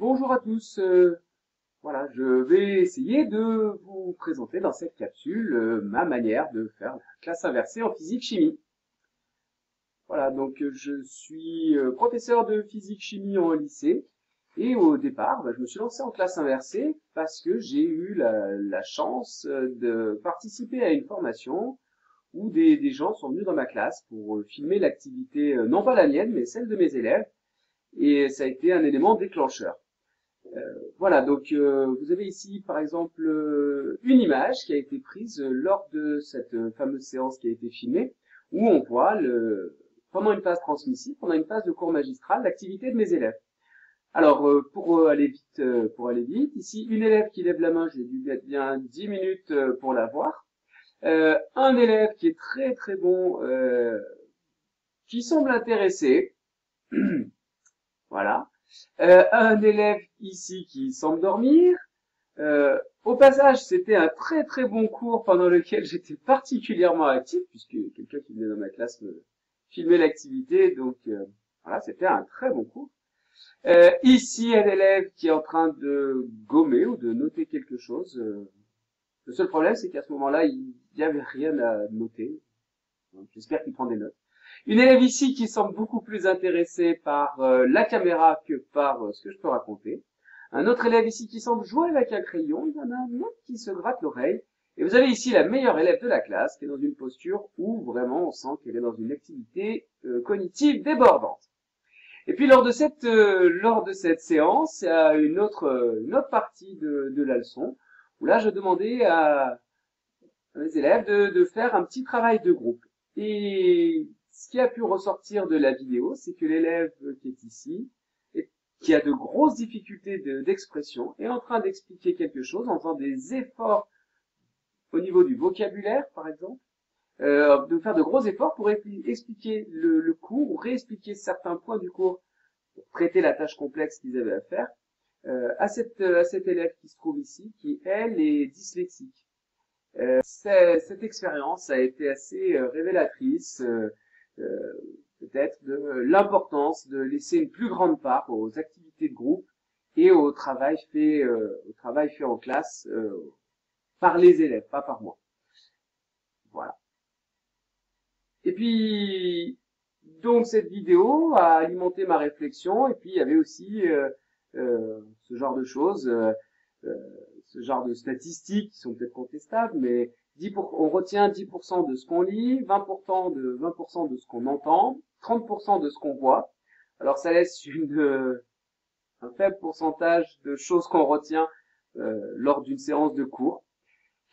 Bonjour à tous. Voilà, je vais essayer de vous présenter dans cette capsule ma manière de faire la classe inversée en physique-chimie. Voilà, donc je suis professeur de physique-chimie en lycée et au départ, je me suis lancé en classe inversée parce que j'ai eu la chance de participer à une formation où des gens sont venus dans ma classe pour filmer l'activité, non pas la mienne, mais celle de mes élèves, et ça a été un élément déclencheur. Voilà, donc vous avez ici par exemple une image qui a été prise lors de cette fameuse séance qui a été filmée, où on voit pendant une phase transmissive, pendant une phase de cours magistral, l'activité de mes élèves. Alors pour aller vite, ici une élève qui lève la main, j'ai dû mettre bien 10 minutes pour la voir. Un élève qui est très très bon, qui semble intéressé, voilà. Un élève ici qui semble dormir. Au passage, c'était un très très bon cours pendant lequel j'étais particulièrement actif, puisque quelqu'un qui venait dans ma classe me filmait l'activité, donc voilà, c'était un très bon cours. Ici, un élève qui est en train de gommer ou de noter quelque chose. Le seul problème, c'est qu'à ce moment-là, il n'y avait rien à noter. Donc, j'espère qu'il prend des notes. Une élève ici qui semble beaucoup plus intéressée par la caméra que par ce que je peux raconter. Un autre élève ici qui semble jouer avec un crayon. Il y en a un autre qui se gratte l'oreille. Et vous avez ici la meilleure élève de la classe qui est dans une posture où vraiment on sent qu'elle est dans une activité cognitive débordante. Et puis lors de cette séance, il y a une autre partie de la leçon où là je demandais à mes élèves de faire un petit travail de groupe. Et ce qui a pu ressortir de la vidéo, c'est que l'élève qui est ici, et qui a de grosses difficultés d'expression, est en train d'expliquer quelque chose en faisant des efforts au niveau du vocabulaire, par exemple, de faire de gros efforts pour expliquer le cours ou réexpliquer certains points du cours pour traiter la tâche complexe qu'ils avaient à faire à cette élève qui se trouve ici, qui, elle, est dyslexique. Cette expérience a été assez révélatrice, peut-être, de l'importance de laisser une plus grande part aux activités de groupe et au travail fait en classe par les élèves, pas par moi. Voilà. Et puis, donc cette vidéo a alimenté ma réflexion, et puis il y avait aussi ce genre de choses, euh, ce genre de statistiques qui sont peut-être contestables, mais on retient 10% de ce qu'on lit, 20% de ce qu'on entend, 30% de ce qu'on voit. Alors ça laisse un faible pourcentage de choses qu'on retient lors d'une séance de cours.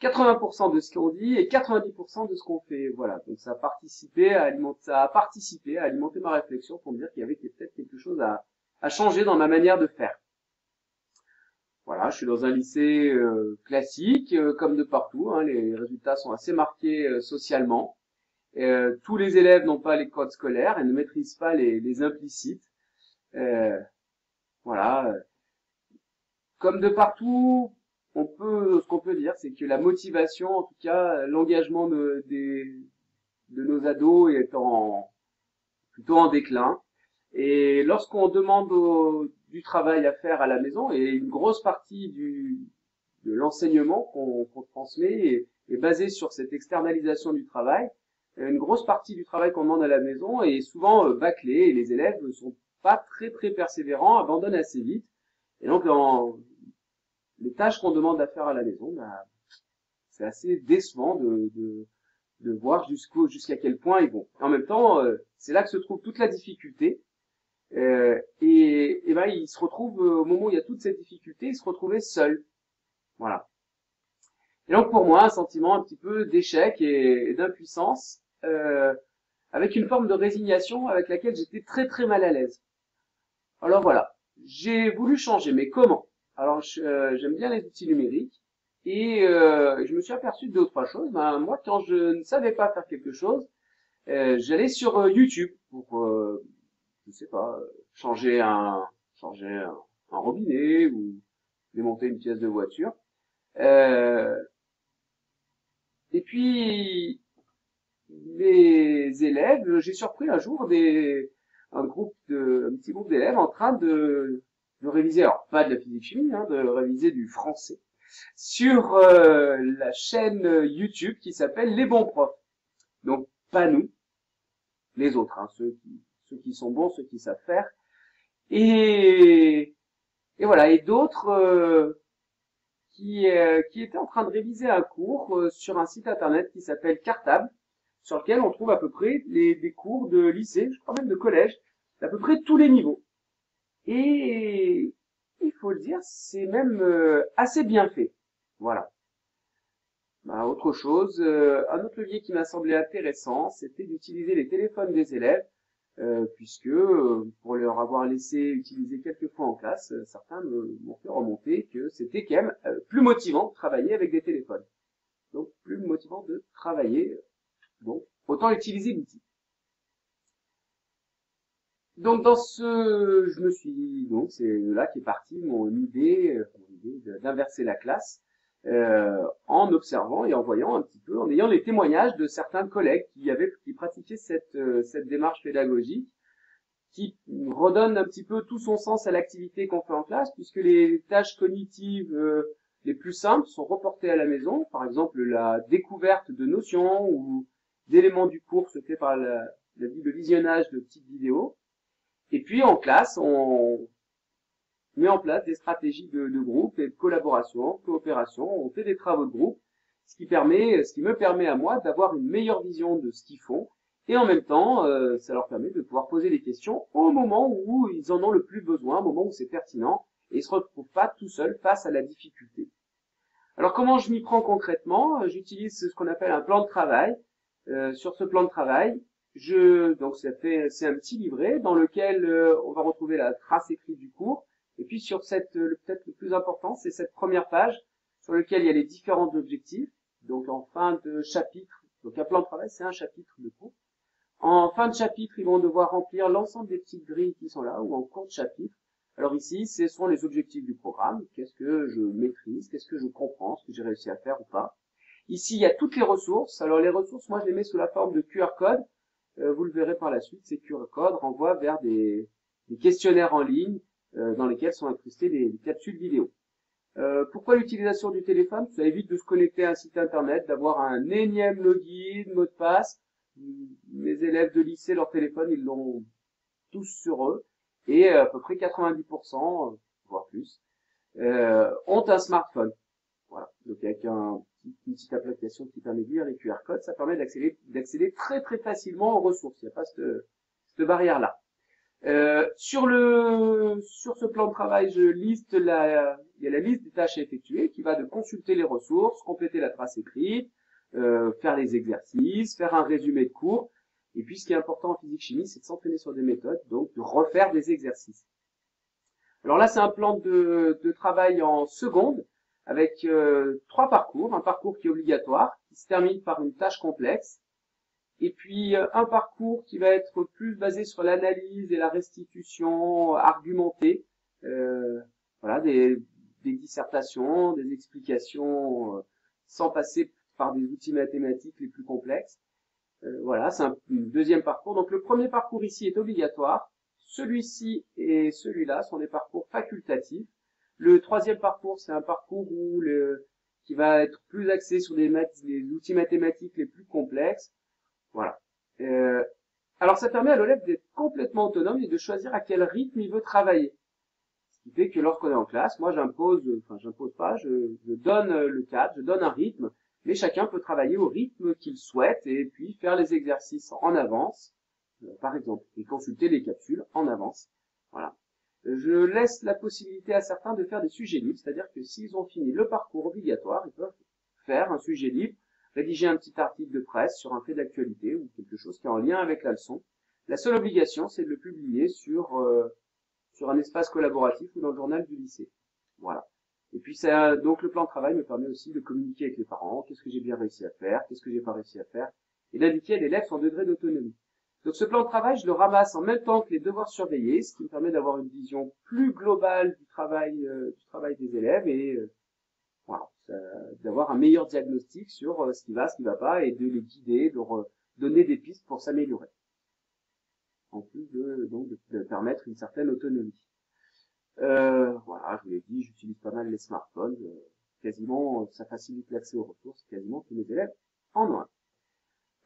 80% de ce qu'on dit et 90% de ce qu'on fait. Voilà. Donc ça a participé à alimenter ma réflexion pour me dire qu'il y avait peut-être quelque chose à changer dans ma manière de faire. Voilà, je suis dans un lycée classique, comme de partout, hein, les résultats sont assez marqués socialement. Tous les élèves n'ont pas les codes scolaires et ne maîtrisent pas les implicites. Euh, voilà, comme de partout, ce qu'on peut dire, c'est que la motivation, en tout cas, l'engagement de nos ados est plutôt en déclin. Et lorsqu'on demande du travail à faire à la maison, et une grosse partie de l'enseignement qu'on transmet est basée sur cette externalisation du travail, une grosse partie du travail qu'on demande à la maison est souvent bâclée, et les élèves ne sont pas très très persévérants, abandonnent assez vite. Et donc, les tâches qu'on demande à faire à la maison, c'est assez décevant de voir jusqu'à quel point ils vont. En même temps, c'est là que se trouve toute la difficulté. Et ben, ils se retrouvent, au moment où il y a toute cette difficulté, ils se retrouvaient seuls. Voilà. Et donc pour moi, un sentiment un petit peu d'échec et d'impuissance, avec une forme de résignation avec laquelle j'étais très très mal à l'aise. Alors voilà, j'ai voulu changer, mais comment? Alors j'aime bien les outils numériques et je me suis aperçu de deux ou trois choses. Ben, moi, quand je ne savais pas faire quelque chose, j'allais sur YouTube pour, je sais pas, changer un robinet ou démonter une pièce de voiture. Euh, et puis les élèves, j'ai surpris un jour un petit groupe d'élèves en train de réviser, alors pas de la physique-chimie, hein, de réviser du français, sur la chaîne YouTube qui s'appelle Les Bons Profs. Donc pas nous, les autres, hein, ceux qui sont bons, ceux qui savent faire. Et, et voilà, et d'autres qui étaient en train de réviser un cours sur un site internet qui s'appelle Cartable, sur lequel on trouve à peu près des cours de lycée, je crois même de collège, d'à peu près tous les niveaux. Et il faut le dire, c'est même assez bien fait. Voilà. Bah, autre chose, un autre levier qui m'a semblé intéressant, c'était d'utiliser les téléphones des élèves, puisque pour leur avoir laissé utiliser quelques fois en classe, certains m'ont fait remonter que c'était quand même plus motivant de travailler avec des téléphones. Donc plus motivant de travailler, donc autant utiliser l'outil. Donc je me suis, donc c'est là qu'est partie mon idée d'inverser la classe en observant et en voyant un petit peu, en ayant les témoignages de certains collègues qui pratiquaient cette démarche pédagogique, qui redonne un petit peu tout son sens à l'activité qu'on fait en classe, puisque les tâches cognitives les plus simples sont reportées à la maison, par exemple la découverte de notions ou d'éléments du cours se fait par le visionnage de petites vidéos. Et puis en classe, on met en place des stratégies de groupe et de collaboration, de coopération, on fait des travaux de groupe, ce qui me permet à moi d'avoir une meilleure vision de ce qu'ils font, et en même temps, ça leur permet de pouvoir poser des questions au moment où ils en ont le plus besoin, au moment où c'est pertinent, et ils se retrouvent pas tout seuls face à la difficulté. Alors comment je m'y prends concrètement? J'utilise ce qu'on appelle un plan de travail. Sur ce plan de travail, donc c'est un petit livret dans lequel on va retrouver la trace écrite du cours. Et puis sur peut-être le plus important, c'est cette première page sur laquelle il y a les différents objectifs. Donc en fin de chapitre, donc un plan de travail, c'est un chapitre de cours. En fin de chapitre, ils vont devoir remplir l'ensemble des petites grilles qui sont là, ou en cours de chapitre. Alors ici, ce sont les objectifs du programme. Qu'est-ce que je maîtrise? Qu'est-ce que je comprends? Ce que j'ai réussi à faire ou pas? Ici, il y a toutes les ressources. Alors les ressources, moi, je les mets sous la forme de QR code. Vous le verrez par la suite. Ces QR codes renvoient vers des questionnaires en ligne dans lesquels sont incrustées des capsules vidéo. Pourquoi l'utilisation du téléphone? Ça évite de se connecter à un site internet, d'avoir un énième login, mot de passe. Mes élèves de lycée, leur téléphone, ils l'ont tous sur eux. Et à peu près 90%, voire plus, ont un smartphone. Voilà. Donc avec une petite application qui permet de lire les QR codes, ça permet d'accéder très très facilement aux ressources. Il n'y a pas cette barrière-là. Sur ce plan de travail, il y a la liste des tâches à effectuer qui va de consulter les ressources, compléter la trace écrite, faire les exercices, faire un résumé de cours. Et puis, ce qui est important en physique-chimie, c'est de s'entraîner sur des méthodes, donc de refaire des exercices. Alors là, c'est un plan de travail en seconde avec 3 parcours. Un parcours qui est obligatoire, qui se termine par une tâche complexe. Et puis un parcours qui va être plus basé sur l'analyse et la restitution argumentée. Voilà, des dissertations, des explications sans passer par des outils mathématiques les plus complexes. Voilà, c'est un deuxième parcours. Donc le premier parcours ici est obligatoire. Celui-ci et celui-là sont des parcours facultatifs. Le troisième parcours, c'est un parcours qui va être plus axé sur des outils mathématiques les plus complexes. Voilà. Alors ça permet à l'élève d'être complètement autonome et de choisir à quel rythme il veut travailler. Ce qui fait que lorsqu'on est en classe, moi j'impose pas, je donne le cadre, je donne un rythme, mais chacun peut travailler au rythme qu'il souhaite et puis faire les exercices en avance, par exemple, et consulter les capsules en avance. Voilà. Je laisse la possibilité à certains de faire des sujets libres, c'est-à-dire que s'ils ont fini le parcours obligatoire, ils peuvent faire un sujet libre, rédiger un petit article de presse sur un fait d'actualité ou quelque chose qui est en lien avec la leçon. La seule obligation, c'est de le publier sur un espace collaboratif ou dans le journal du lycée. Voilà. Et puis donc le plan de travail me permet aussi de communiquer avec les parents, qu'est-ce que j'ai bien réussi à faire, qu'est-ce que j'ai pas réussi à faire, et d'indiquer à l'élève son degré d'autonomie. Donc ce plan de travail, je le ramasse en même temps que les devoirs surveillés, ce qui me permet d'avoir une vision plus globale du travail des élèves et voilà, d'avoir un meilleur diagnostic sur ce qui va pas, et de les guider, de donner des pistes pour s'améliorer. En plus de permettre une certaine autonomie. Voilà, je vous l'ai dit, j'utilise pas mal les smartphones. Quasiment, ça facilite l'accès aux ressources. Quasiment tous mes élèves en ont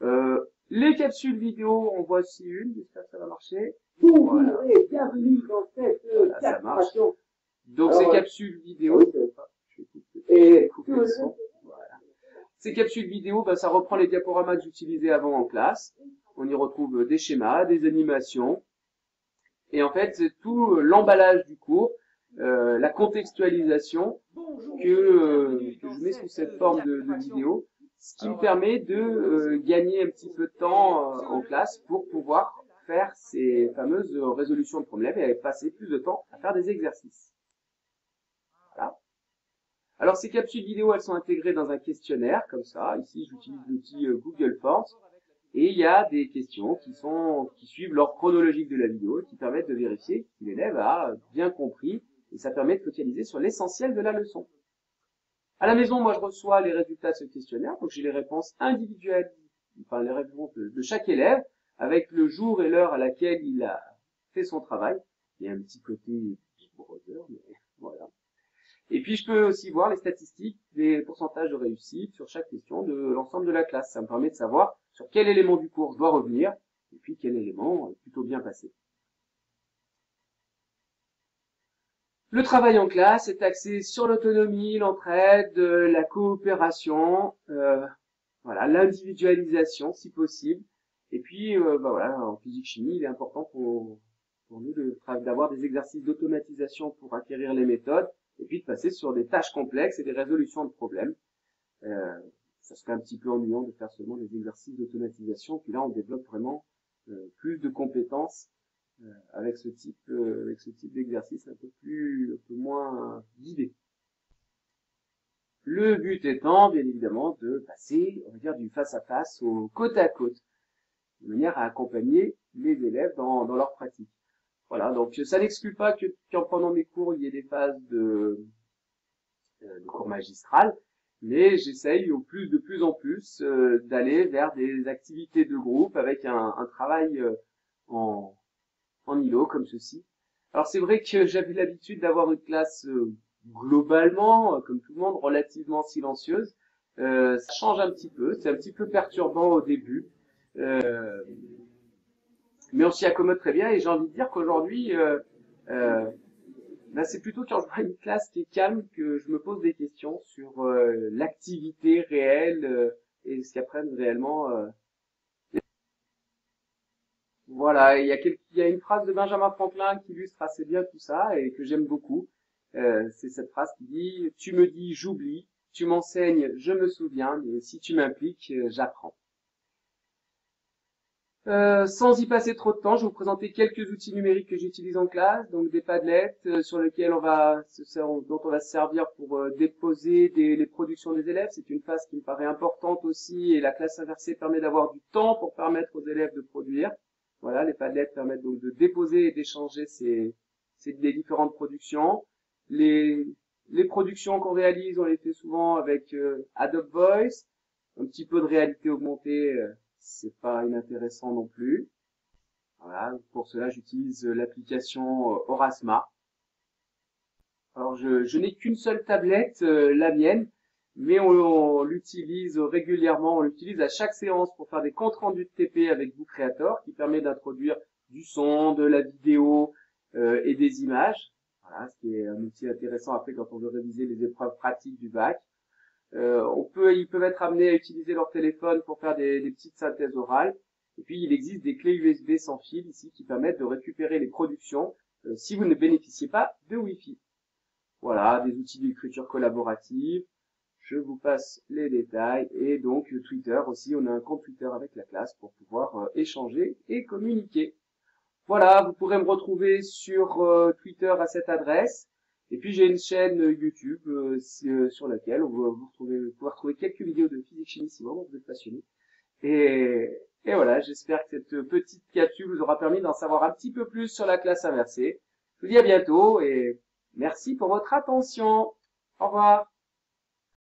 un. Les capsules vidéo, on voit aussi une. J'espère que ça va marcher. Bonjour Voilà. et bienvenue dans cette Voilà, ça marche. captation. Donc, Alors, ces capsules vidéo, je Et vais couper le son. Voilà. Ces capsules vidéo, ça reprend les diaporamas que j'utilisais avant en classe. On y retrouve des schémas, des animations. Et en fait, c'est tout l'emballage du cours, la contextualisation que je mets sous cette forme de vidéo, ce qui me permet de gagner un petit peu de temps en classe pour pouvoir faire ces fameuses résolutions de problèmes et passer plus de temps à faire des exercices. Voilà. Alors ces capsules vidéo, elles sont intégrées dans un questionnaire, comme ça. Ici, j'utilise l'outil Google Forms. Et il y a des questions qui suivent l'ordre chronologique de la vidéo et qui permettent de vérifier si l'élève a bien compris. Et ça permet de focaliser sur l'essentiel de la leçon. À la maison, moi, je reçois les résultats de ce questionnaire. Donc, j'ai les réponses individuelles, enfin, les réponses de chaque élève, avec le jour et l'heure à laquelle il a fait son travail. Il y a un petit côté Big Brother, mais voilà. Et puis, je peux aussi voir les statistiques des pourcentages de réussite sur chaque question de l'ensemble de la classe. Ça me permet de savoir sur quel élément du cours je dois revenir, et puis quel élément est plutôt bien passé. Le travail en classe est axé sur l'autonomie, l'entraide, la coopération, voilà, l'individualisation si possible. Et puis, voilà, en physique-chimie, il est important pour nous d'avoir des exercices d'automatisation pour acquérir les méthodes, et puis de passer sur des tâches complexes et des résolutions de problèmes. Ça serait un petit peu ennuyant de faire seulement des exercices d'automatisation, puis là on développe vraiment plus de compétences avec ce type d'exercice un peu moins guidé. Le but étant, bien évidemment, de passer, on va dire, du face à face au côte à côte, de manière à accompagner les élèves dans leur pratique. Voilà, donc ça n'exclut pas qu'en pendant mes cours, il y ait des phases de cours magistral, mais j'essaye de plus en plus d'aller vers des activités de groupe avec un travail en îlot comme ceci. Alors c'est vrai que j'avais l'habitude d'avoir une classe globalement, comme tout le monde, relativement silencieuse. Ça change un petit peu, c'est un petit peu perturbant au début, euh, mais on s'y accommode très bien et j'ai envie de dire qu'aujourd'hui, c'est plutôt quand je vois une classe qui est calme que je me pose des questions sur l'activité réelle et ce qu'apprennent réellement. Voilà, il y a une phrase de Benjamin Franklin qui illustre assez bien tout ça et que j'aime beaucoup. C'est cette phrase qui dit: Tu me dis j'oublie, tu m'enseignes je me souviens, mais si tu m'impliques, j'apprends. Sans y passer trop de temps, je vais vous présenter quelques outils numériques que j'utilise en classe, donc des Padlets sur lesquels dont on va se servir pour déposer les productions des élèves. C'est une phase qui me paraît importante aussi, et la classe inversée permet d'avoir du temps pour permettre aux élèves de produire. Voilà, les Padlets permettent donc de déposer et d'échanger les différentes productions. Les productions qu'on réalise, on les fait souvent avec Adobe Voice, un petit peu de réalité augmentée. C'est pas inintéressant non plus. Voilà, pour cela j'utilise l'application Aurasma. Alors je n'ai qu'une seule tablette, la mienne, mais on l'utilise régulièrement, on l'utilise à chaque séance pour faire des comptes rendus de TP avec BookCreator, qui permet d'introduire du son, de la vidéo et des images. Voilà, ce qui est un outil intéressant après quand on veut réviser les épreuves pratiques du bac. Ils peuvent être amenés à utiliser leur téléphone pour faire des petites synthèses orales. Et puis, il existe des clés USB sans fil ici qui permettent de récupérer les productions si vous ne bénéficiez pas de Wi-Fi. Voilà, des outils d'écriture collaborative. Je vous passe les détails. Et donc, Twitter aussi, on a un compte Twitter avec la classe pour pouvoir échanger et communiquer. Voilà, vous pourrez me retrouver sur Twitter à cette adresse. Et puis j'ai une chaîne YouTube sur laquelle vous pouvez retrouver quelques vidéos de physique-chimie si vraiment vous êtes passionné. Et voilà, j'espère que cette petite capsule vous aura permis d'en savoir un petit peu plus sur la classe inversée. Je vous dis à bientôt et merci pour votre attention. Au revoir.